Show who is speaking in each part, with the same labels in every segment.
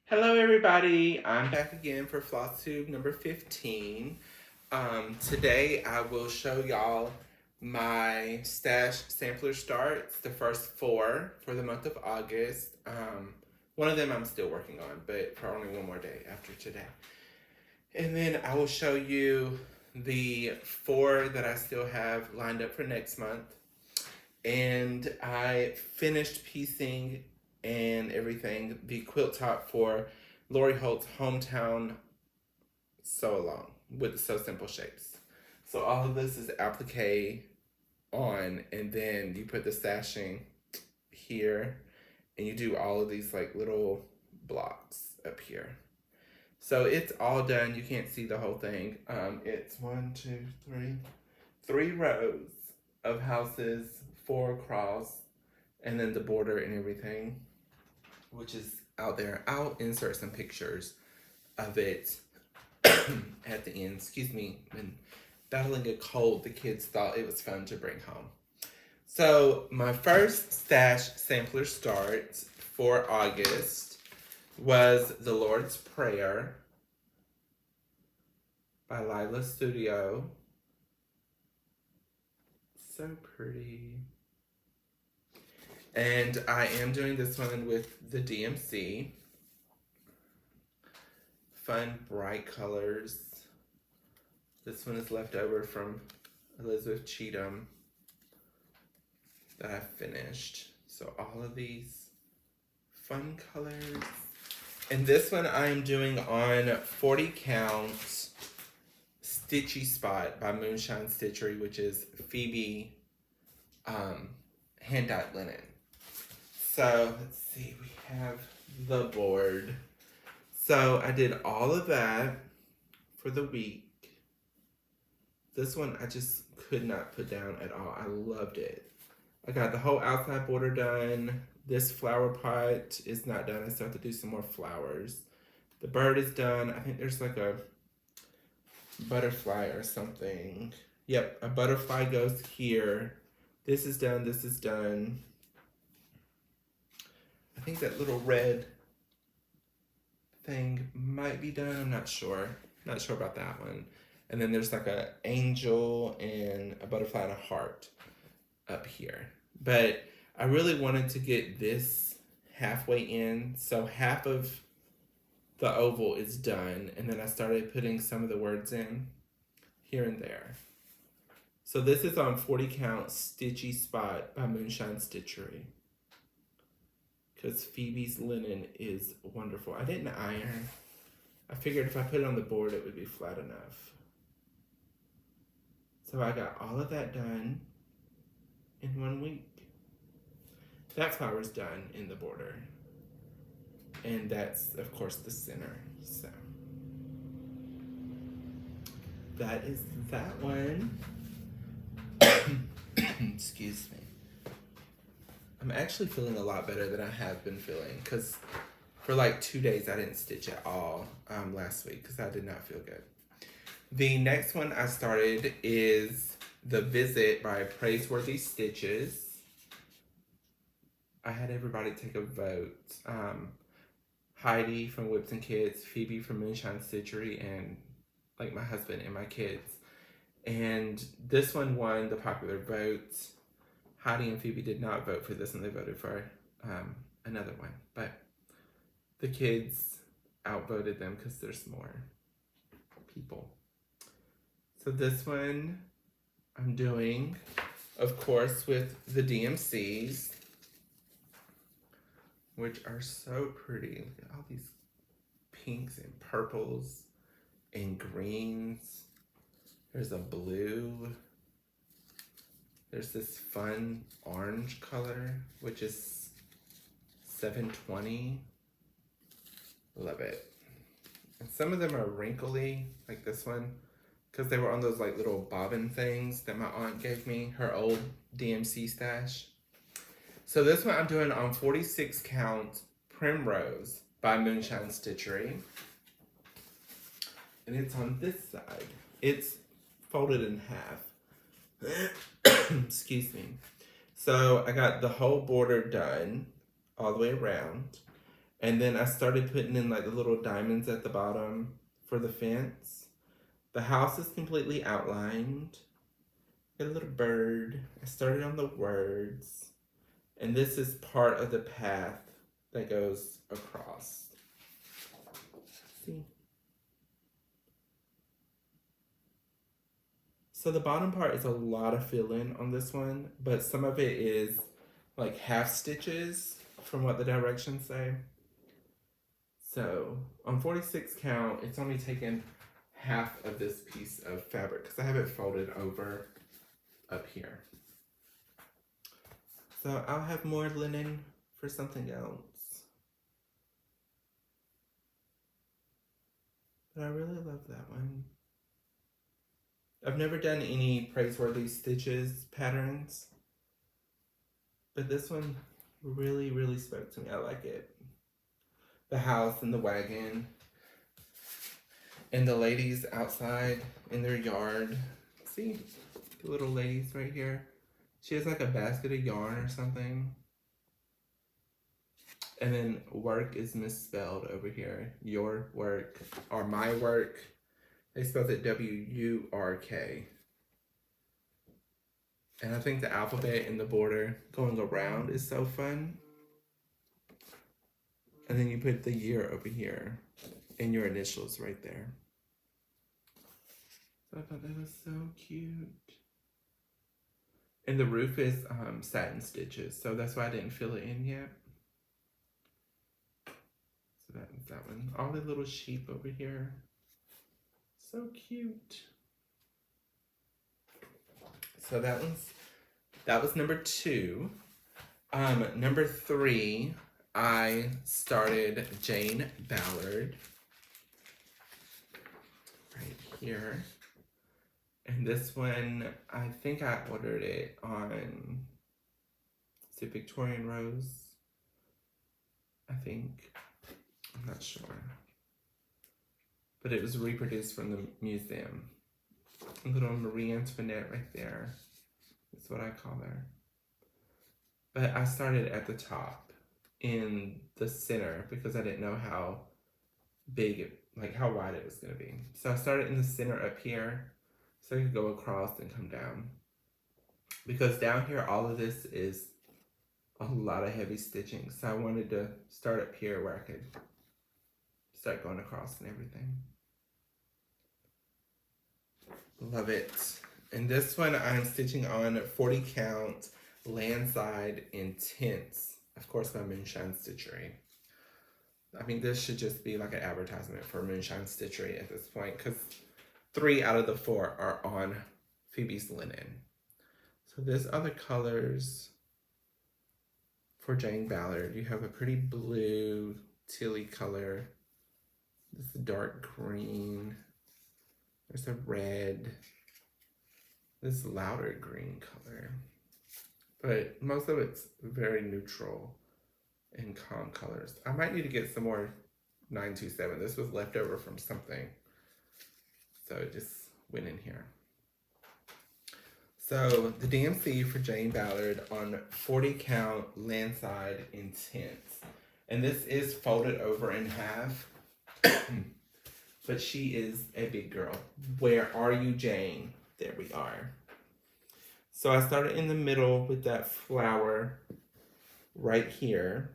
Speaker 1: Hello everybody, I'm back again for Flosstube number 15. Today I will show y'all my stash sampler starts, the first four for the month of August. One of them I'm still working on, but for only one more day after today. And then I will show you the four that I still have lined up for next month. And I finished piecing and everything, the quilt top for Lori Holt's hometown sew along with the Sew Simple shapes. So all of this is applique on, and then you put the stashing here, and you do all of these like little blocks up here. So it's all done. You can't see the whole thing. It's 3 rows of houses, 4 across, and then the border and everything, which is out there. I'll insert some pictures of it at the end. Excuse me, been battling a cold. The kids thought it was fun to bring home. So my first stash sampler start for August was The Lord's Prayer by Lila Studio. So pretty. And I am doing this one with the DMC. Fun, bright colors. This one is left over from Elizabeth Cheatham that I finished. So all of these fun colors. And this one I am doing on 40 count Stitchy Spot by Moonshine Stitchery, which is Phoebe hand dyed linen. So let's see, we have the board. So I did all of that for the week. This one I just could not put down at all. I loved it. I got the whole outside border done. This flower pot is not done. I still have to do some more flowers. The bird is done. I think there's like a butterfly or something. Yep, a butterfly goes here. This is done. This is done. I think that little red thing might be done. I'm not sure. Not sure about that one. And then there's like an angel and a butterfly and a heart up here. But I really wanted to get this halfway in. So half of the oval is done. And then I started putting some of the words in here and there. So this is on 40 count Stitchy Spot by Moonshine Stitchery. Because Phoebe's linen is wonderful. I didn't iron. I figured if I put it on the board, it would be flat enough. So I got all of that done in 1 week. That flower's done in the border. And that's, of course, the center. So that is that one. Excuse me. I'm actually feeling a lot better than I have been feeling, because for like 2 days I didn't stitch at all last week because I did not feel good. The next one I started is The Visit by Praiseworthy Stitches. I had everybody take a vote. Heidi from Whips and Kids, Phoebe from Moonshine Stitchery, and like my husband and my kids. And this one won the popular votes. Heidi and Phoebe did not vote for this, and they voted for another one. But the kids outvoted them because there's more people. So this one I'm doing, of course, with the DMCs, which are so pretty. Look at all these pinks and purples and greens. There's a blue. There's this fun orange color, which is 720. Love it. And some of them are wrinkly, like this one, because they were on those like little bobbin things that my aunt gave me, her old DMC stash. So this one I'm doing on 46 count Primrose by Moonshine Stitchery. And it's on this side. It's folded in half. Excuse me. So I got the whole border done all the way around. And then I started putting in like the little diamonds at the bottom for the fence. The house is completely outlined. Got a little bird. I started on the words. And this is part of the path that goes across. See? So the bottom part is a lot of fill-in on this one, but some of it is like half stitches from what the directions say. So on 46 count, it's only taken half of this piece of fabric because I have it folded over up here. So I'll have more linen for something else. But I really love that one. I've never done any praiseworthy stitches patterns, but this one really, really spoke to me. I like it. The house and the wagon and the ladies outside in their yard. See the little ladies right here? She has like a basket of yarn or something. And then work is misspelled over here. Your work or my work. They spelled it W-U-R-K. And I think the alphabet in the border going around is so fun. And then you put the year over here and your initials right there. So I thought that was so cute. And the roof is satin stitches, so that's why I didn't fill it in yet. So that was that one. All the little sheep over here. So cute. So that was number 2. Number 3, I started Jane Ballard right here. And this one, I think I ordered it on, is it Victorian Rose? I think, I'm not sure. But it was reproduced from the museum. A little Marie Antoinette right there. That's what I call her. But I started at the top in the center because I didn't know how big, like how wide it was going to be. So I started in the center up here so I could go across and come down. Because down here, all of this is a lot of heavy stitching. So I wanted to start up here where I could start going across and everything. Love it. And this one I'm stitching on 40 count Landside Intense. Of course, by Moonshine Stitchery. I mean, this should just be like an advertisement for Moonshine Stitchery at this point because 3 out of the 4 are on Phoebe's linen. So there's other colors for Jane Ballard. You have a pretty blue, tealy color. This dark green. There's a red. This louder green color. But most of it's very neutral and calm colors. I might need to get some more 927. This was left over from something. So it just went in here. So the DMC for Jane Ballard on 40 count Landside Intense. And this is folded over in half. But she is a big girl. Where are you, Jane? There we are. So I started in the middle with that flower right here.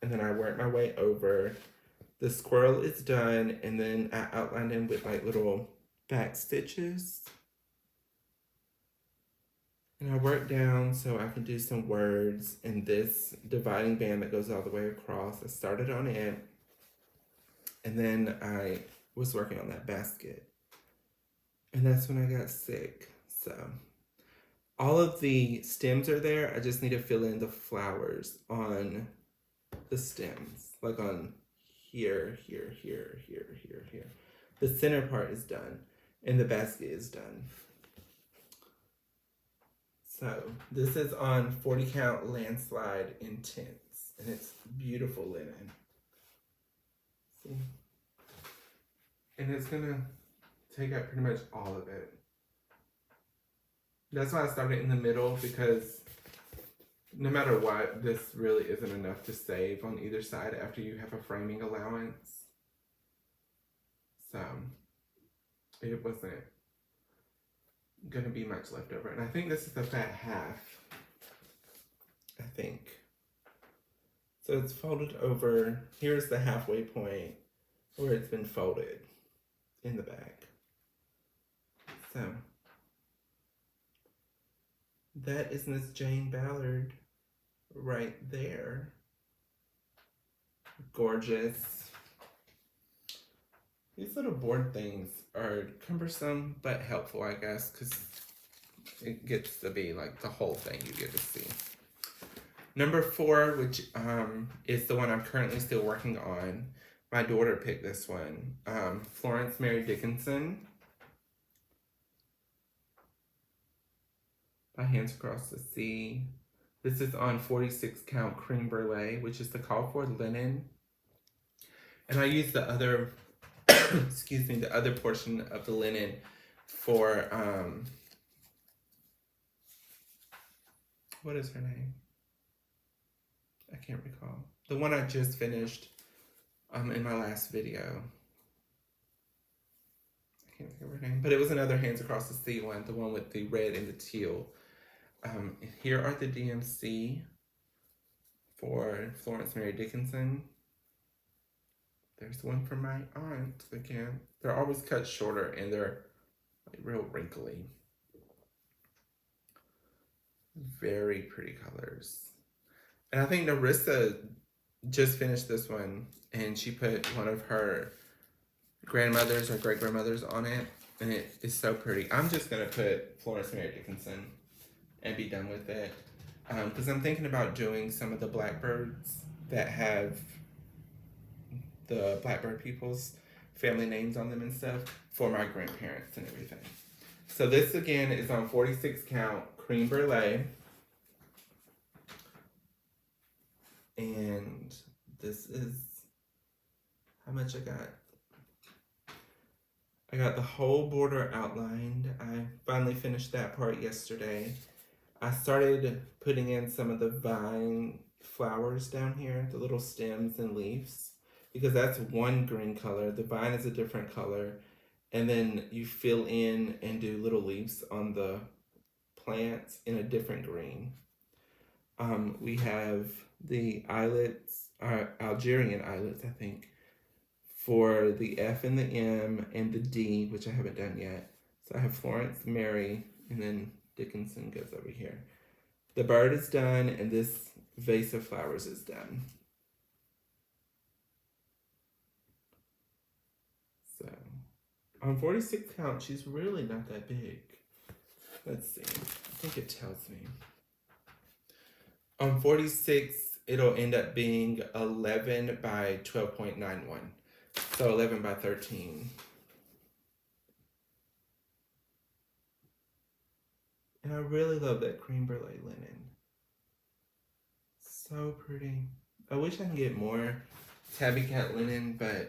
Speaker 1: And then I worked my way over. The squirrel is done. And then I outlined him with like little back stitches. And I worked down so I can do some words in this dividing band that goes all the way across. I started on it. And then I was working on that basket. And that's when I got sick. So all of the stems are there. I just need to fill in the flowers on the stems. Like on here, here, here, here, here, here. The center part is done. And the basket is done. So this is on 40 count Landslide Intense. And it's beautiful linen. See? And it's gonna take up pretty much all of it. That's why I started in the middle because no matter what, this really isn't enough to save on either side after you have a framing allowance. So it wasn't gonna be much left over. And I think this is the fat half, I think. So it's folded over. Here's the halfway point where it's been folded in the back. So that is Miss Jane Ballard right there. Gorgeous. These little board things are cumbersome but helpful, I guess, because it gets to be like the whole thing you get to see. Number 4, which is the one I'm currently still working on. My daughter picked this one. Florence Mary Dickinson. By Hands Across the Sea. This is on 46 count cream brulee, which is the call for linen. And I use the other, excuse me, the other portion of the linen for, what is her name? I can't recall. The one I just finished in my last video. I can't think of her name, but it was another Hands Across the Sea one, the one with the red and the teal. Here are the DMC for Florence Mary Dickinson. There's one for my aunt again. They're always cut shorter and they're like real wrinkly. Very pretty colors. And I think Narissa just finished this one and she put one of her grandmothers or great-grandmothers on it, and it is so pretty. I'm just gonna put Florence Mary Dickinson and be done with it. Because I'm thinking about doing some of the blackbirds that have the blackbird people's family names on them and stuff for my grandparents and everything. So this again is on 46 count cream brulee. And this is how much I got. I got the whole border outlined. I finally finished that part yesterday. I started putting in some of the vine flowers down here, the little stems and leaves, because that's one green color. The vine is a different color. And then you fill in and do little leaves on the plants in a different green. We have the islets, Algerian islets, I think, for the F and the M and the D, which I haven't done yet. So I have Florence Mary, and then Dickinson goes over here. The bird is done, and this vase of flowers is done. So on 46 count, she's really not that big. Let's see. I think it tells me. On 46, it'll end up being 11 by 12.91. So 11 by 13. And I really love that cream brulee linen. So pretty. I wish I can get more tabby cat linen, but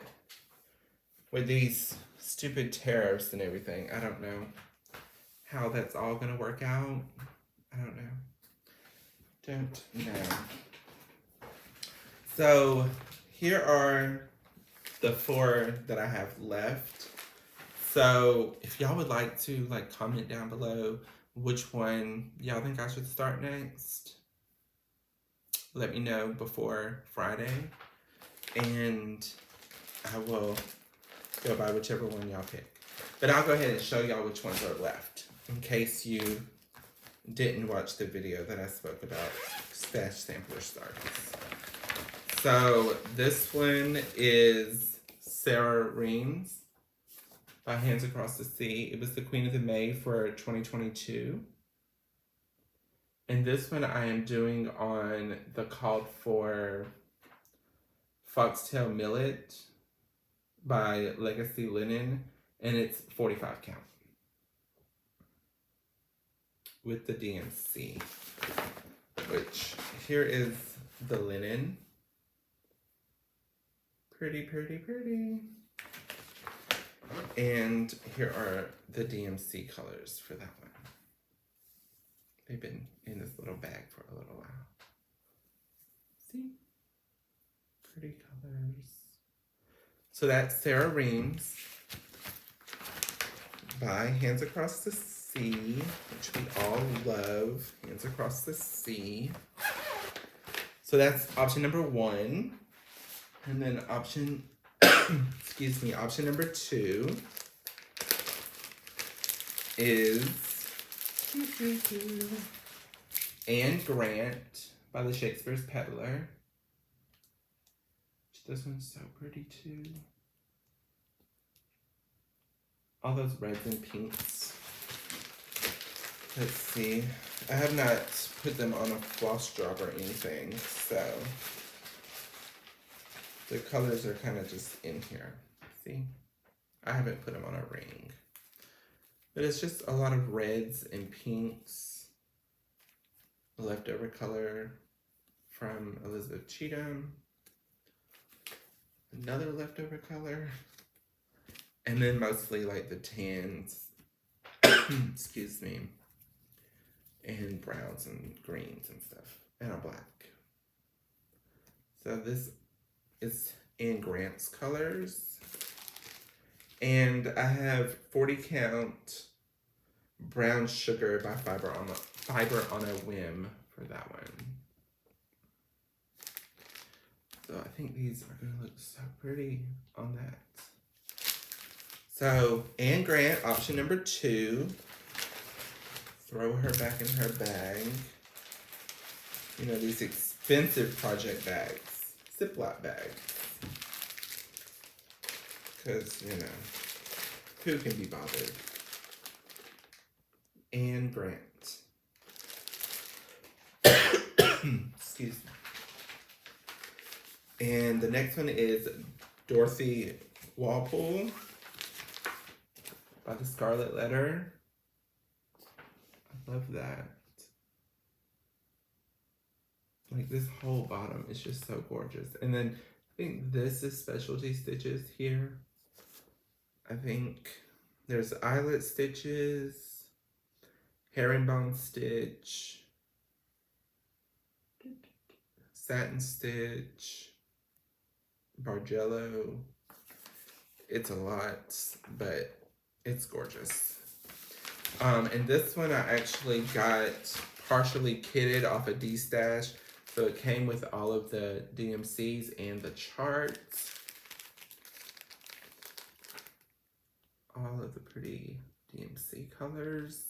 Speaker 1: with these stupid tariffs and everything, I don't know how that's all gonna work out. I don't know. Don't know. So here are the 4 that I have left. So if y'all would like to comment down below which one y'all think I should start next, let me know before Friday, and I will go by whichever one y'all pick. But I'll go ahead and show y'all which ones are left in case you didn't watch the video that I spoke about, Stash Sampler Starts. So this one is Sarah Reams by Hands Across the Sea. It was the Queen of the May for 2022. And this one I am doing on the called for Foxtail Millet by Legacy Linen, and it's 45 count with the DMC, which here is the linen. Pretty, pretty, pretty. And here are the DMC colors for that one. They've been in this little bag for a little while. pretty colors. So that's Sarah Reams by Hands Across the Sea, which we all love. Hands Across the Sea. So that's option number 1. And then option, excuse me, option number 2 is Anne Grant by the Shakespeare's Peddler. This one's so pretty too. All those reds and pinks. Let's see. I have not put them on a floss drop or anything, so the colors are kind of just in here. See? I haven't put them on a ring. But it's just a lot of reds and pinks. Leftover color from Elizabeth Cheatham. Another leftover color. And then mostly like the tans, excuse me, and browns and greens and stuff, and a black. So this is Anne Grant's colors. And I have 40 count brown sugar by Fiber on a Whim for that one. So I think these are gonna look so pretty on that. So Anne Grant, option number 2. Throw her back in her bag. You know, these expensive project bags, Ziploc bags. Because, you know, who can be bothered? Anne Grant. Excuse me. And the next one is Dorothy Walpole by the Scarlet Letter. I love that. Like this whole bottom is just so gorgeous. And then I think this is specialty stitches here. I think there's eyelet stitches, herringbone stitch, satin stitch, Bargello. It's a lot, but it's gorgeous. And this one I actually got partially kitted off of D-Stash. So it came with all of the DMCs and the charts. All of the pretty DMC colors.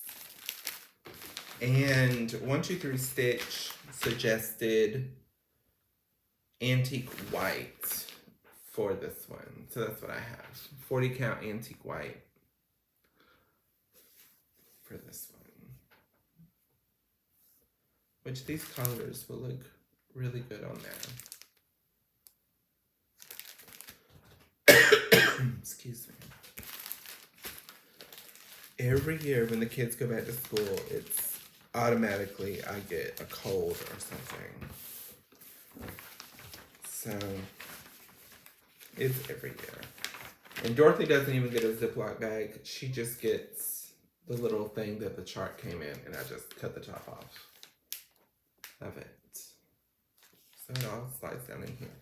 Speaker 1: And 123 Stitch suggested antique white for this one. So that's what I have. 40 count antique white for this one. Which these colors will look really good on there. Excuse me. Every year when the kids go back to school, it's automatically I get a cold or something. So it's every year. And Dorothy doesn't even get a Ziploc bag. She just gets the little thing that the chart came in, and I just cut the top off. Love it. So it all slides down in here.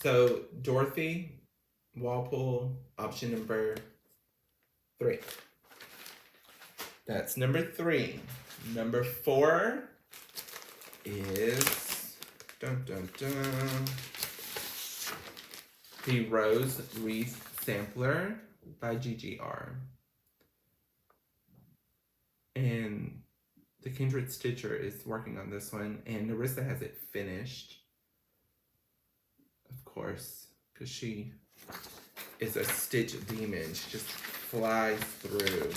Speaker 1: So Dorothy Walpole, option number 3. That's number 3. Number 4 is dun dun dun. The Rose Wreath Sampler by GGR. And the Kindred Stitcher is working on this one, and Narissa has it finished. Of course, because she is a stitch demon. She just flies through.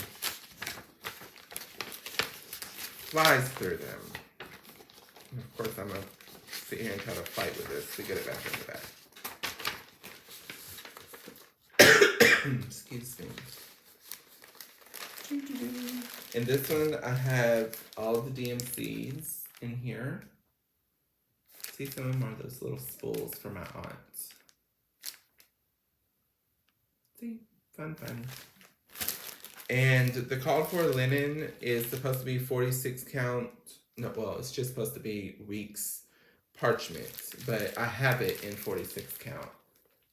Speaker 1: Flies through them. And of course, I'm going to sit here and try to fight with this to get it back in the bag. Excuse me. In this one, I have all of the DMCs in here. See, some of them are those little spools for my aunt. See, fun, fun. And the called for linen is supposed to be 46 count. No, well, it's just supposed to be weeks parchment, but I have it in 46 count.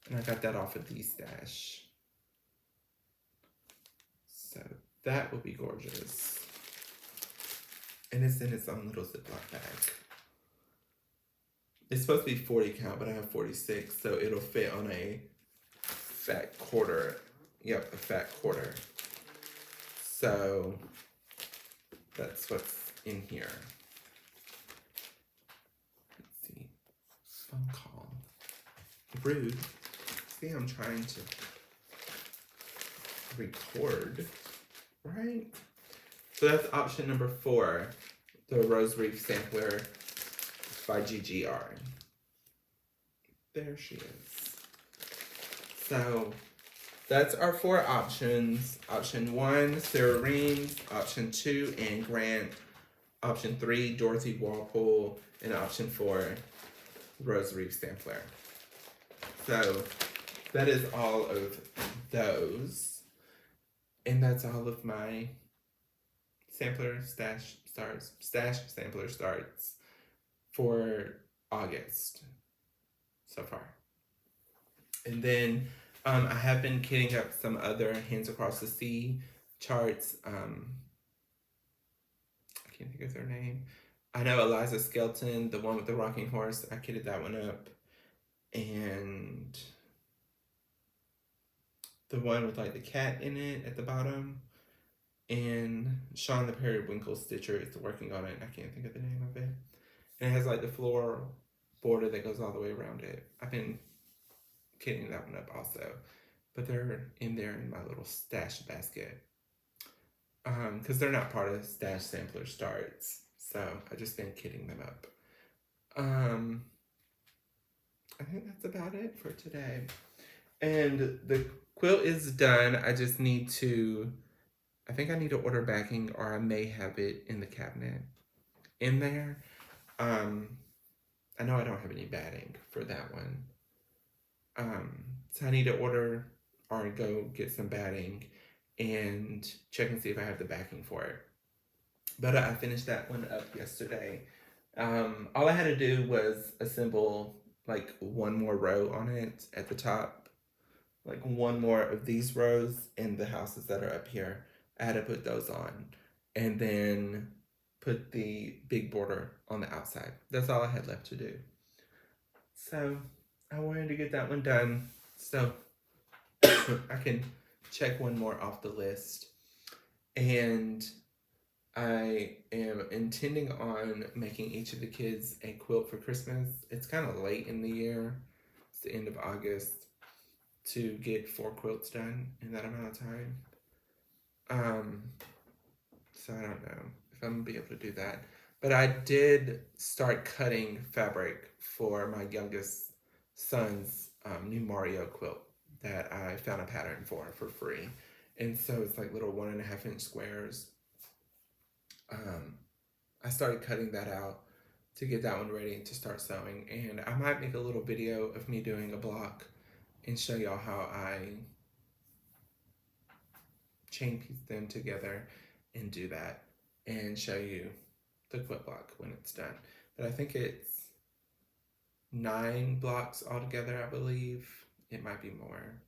Speaker 1: And I got that off of D-Stash. So that will be gorgeous. And it's in its own little Ziploc bag. It's supposed to be 40 count, but I have 46, so it'll fit on a fat quarter. Yep, a fat quarter. So that's what's in here. Let's see. Phone call. Rude. See, I'm trying to record, right? So that's option number 4, the Rose Reef Sampler by GGR. There she is. So that's our 4 options. Option 1, Sarah Reams. Option 2, Anne Grant. Option 3, Dorothy Walpole. And option 4, Rose Reef Sampler. So that is all of those. And that's all of my stash sampler starts for August so far. And then I have been kitting up some other Hands Across the Sea charts. I can't think of their name. I know Eliza Skelton, the one with the rocking horse, I kitted that one up. And the one with like the cat in it at the bottom. And Sean the Periwinkle Stitcher is working on it. I can't think of the name of it. And it has like the floral border that goes all the way around it. I've been kitting that one up also. But they're in there in my little stash basket. Because they're not part of Stash Sampler Starts. So I just been kitting them up. I think that's about it for today. And the quilt is done. I just need to, I think I need to order backing, or I may have it in the cabinet in there. I know I don't have any batting for that one. So I need to order or go get some batting and check and see if I have the backing for it. But I finished that one up yesterday. All I had to do was assemble like one more row on it at the top, like one more of these rows in the houses that are up here. I had to put those on and then put the big border on the outside. That's all I had left to do. So I wanted to get that one done so I can check one more off the list. And I am intending on making each of the kids a quilt for Christmas. It's kind of late in the year. It's the end of August to get 4 quilts done in that amount of time. So I don't know if I'm gonna be able to do that. But I did start cutting fabric for my youngest son's new Mario quilt that I found a pattern for free. And so it's like little 1.5 inch squares. I started cutting that out to get that one ready to start sewing. And I might make a little video of me doing a block and show y'all how I chain piece them together and do that and show you the quilt block when it's done. But I think it's 9 blocks altogether, I believe. It might be more.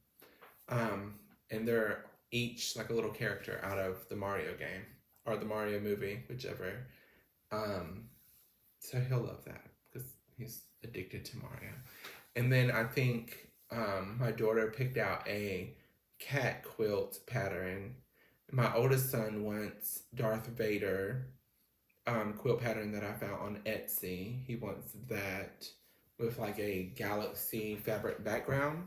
Speaker 1: And they're each like a little character out of the Mario game or the Mario movie, whichever. So he'll love that because he's addicted to Mario. And then I think my daughter picked out a cat quilt pattern. My oldest son wants Darth Vader quilt pattern that I found on Etsy. He wants that with like a galaxy fabric background.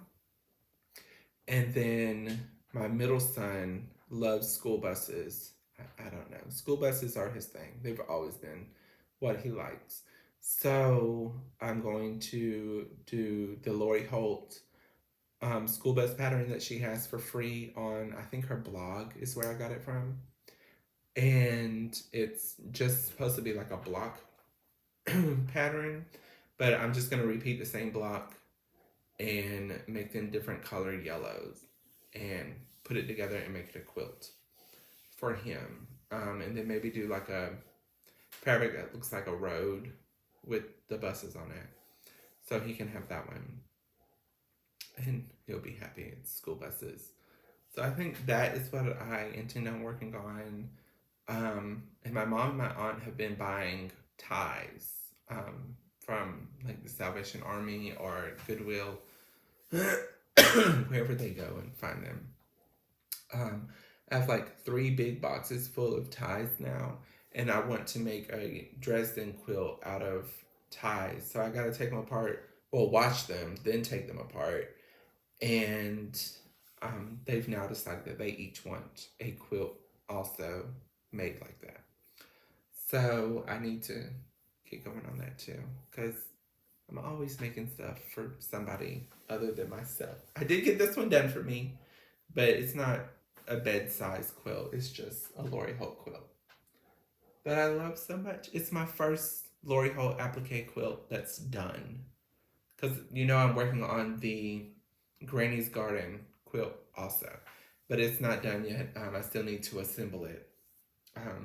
Speaker 1: And then my middle son loves school buses. I don't know. School buses are his thing. They've always been what he likes. So I'm going to do the Lori Holt school bus pattern that she has for free on, I think her blog is where I got it from. And it's just supposed to be like a block pattern, but I'm just going to repeat the same block and make them different color yellows and put it together and make it a quilt for him. And then maybe do like a fabric that looks like a road with the buses on it. So he can have that one. And he'll be happy. It's school buses. So I think that is what I intend on working on. And my mom and my aunt have been buying ties from like the Salvation Army or Goodwill, wherever they go and find them. I have like 3 big boxes full of ties now, and I want to make a Dresden quilt out of ties. So I got to take them apart, well, wash them, then take them apart. And they've now decided that they each want a quilt also made like that. So I need to get going on that too, because I'm always making stuff for somebody other than myself. I did get this one done for me, but it's not a bed-size quilt. It's just a Lori Holt quilt that I love so much. It's my first Lori Holt applique quilt that's done. Because, you know, I'm working on the Granny's Garden quilt also, but it's not done yet. I still need to assemble it.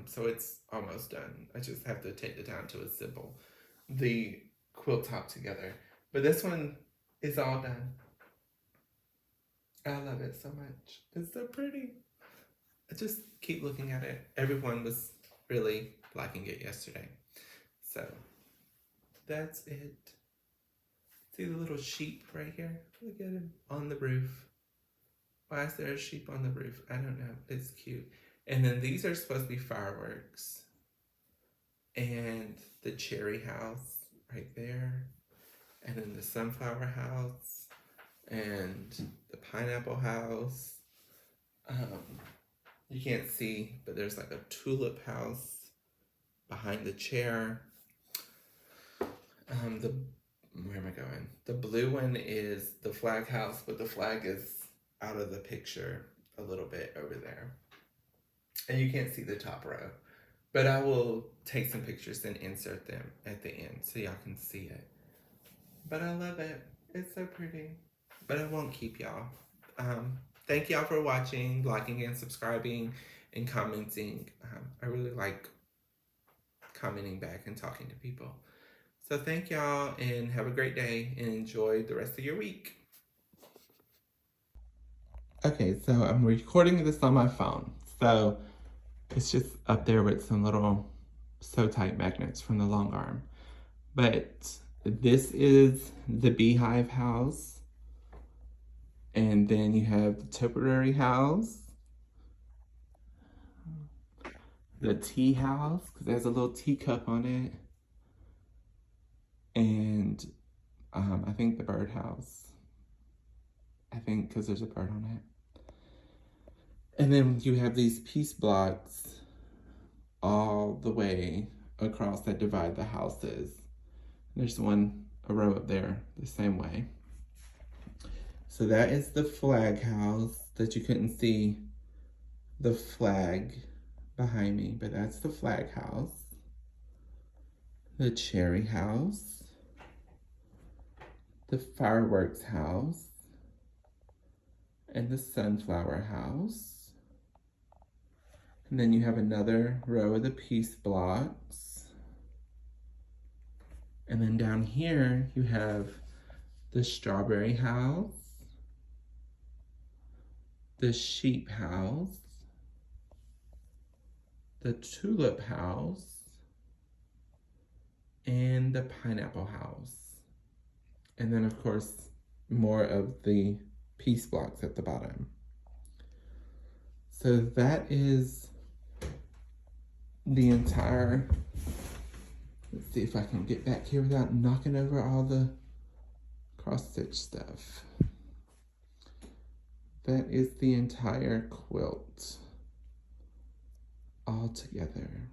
Speaker 1: So it's almost done. I just have to take the time to assemble the quilt top together. But this one is all done. I love it so much. It's so pretty. I just keep looking at it. Everyone was really liking it yesterday. So that's it. See the little sheep right here? Look at him on the roof. Why is there a sheep on the roof? I don't know. It's cute. And then these are supposed to be fireworks. And the cherry house right there. And then the sunflower house. And the pineapple house. You can't see, but there's like a tulip house behind the chair. Where am I going? The blue one is the flag house, but the flag is out of the picture a little bit over there. And you can't see the top row. But I will take some pictures and insert them at the end so y'all can see it. But I love it. It's so pretty. But I won't keep y'all. Thank y'all for watching, liking and subscribing, and commenting. I really like commenting back and talking to people. So thank y'all and have a great day and enjoy the rest of your week. Okay, so I'm recording this on my phone. So it's just up there with some little sew tight magnets from the long arm. But this is the beehive house. And then you have the temporary house. The tea house, because there's a little teacup on it. And I think the birdhouse. I think because there's a bird on it. And then you have these piece blocks all the way across that divide the houses. There's a row up there the same way. So that is the flag house that you couldn't see the flag behind me, but that's the flag house. The cherry house. The fireworks house. And the sunflower house. And then you have another row of the piece blocks. And then down here you have the strawberry house, the sheep house, the tulip house, and the pineapple house. And then of course, more of the piece blocks at the bottom. So that is the entire, let's see if I can get back here without knocking over all the cross stitch stuff. That is the entire quilt all together.